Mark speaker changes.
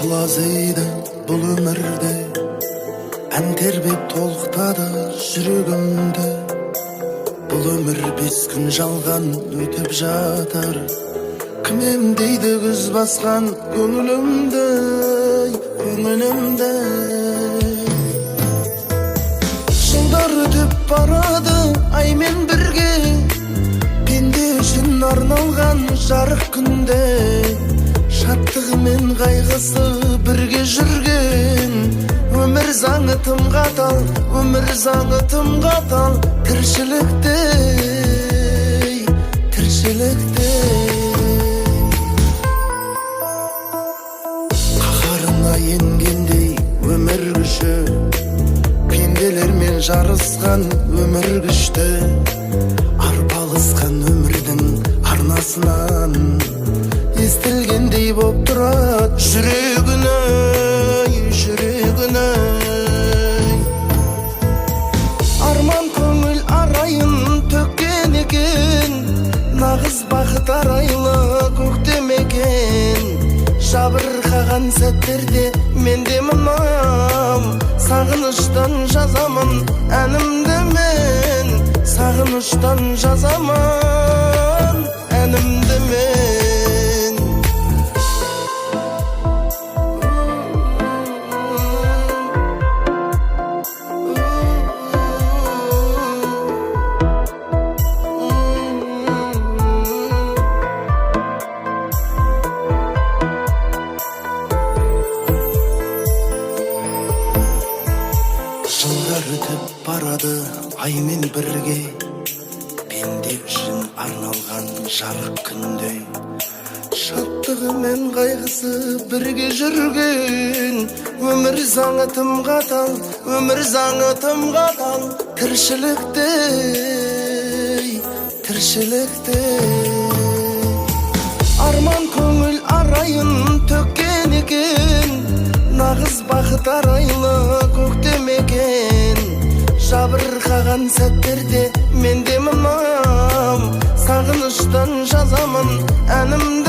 Speaker 1: Алазыйды бұл өмірде ән тербеп толықтады жүрегімді. Бұл өмір 5 күн жалған өтіп жатыр. Кім емдейді күз басқан көңілімді, көңілімді. Жылдар өтіп барады аймен бірге, пенде үшін арналған жарық күнде. Шаттығы мен қайғысы бірге жүрген, өмір заңы тым қатал, өмір заңы тым қатал. Тіршілікте, тіршілікте қаһарына енгендей өмір күші, пенделермен жарысқан өмір күшті. Арпалысқан өмірдің арнасынан естілгендей боп тұрады жүрегіне, жүрегіне. Арман көңіл арайын төккен екен, нағыз бақыт арайлы көктем екен. Жабырқаған сәттерде менде мынам, сағыныштан жазамын әнімді мен, сағыныштан жазамын әнімді мен. Жылдар өтіп барады аймен бірге, пенде үшін арналған жарық күнде. Шаттығы мен қайғысы бірге жүрген, өмір заңы тым қатал, өмір заңы тым қатал. Тіршілікте, тіршілікте арман көңіл арайын төккен екен, нағыз бақыт арайлы көктем екен. Жабырқаған сәттерде менде мынам, сағыныштан жазамын әнімді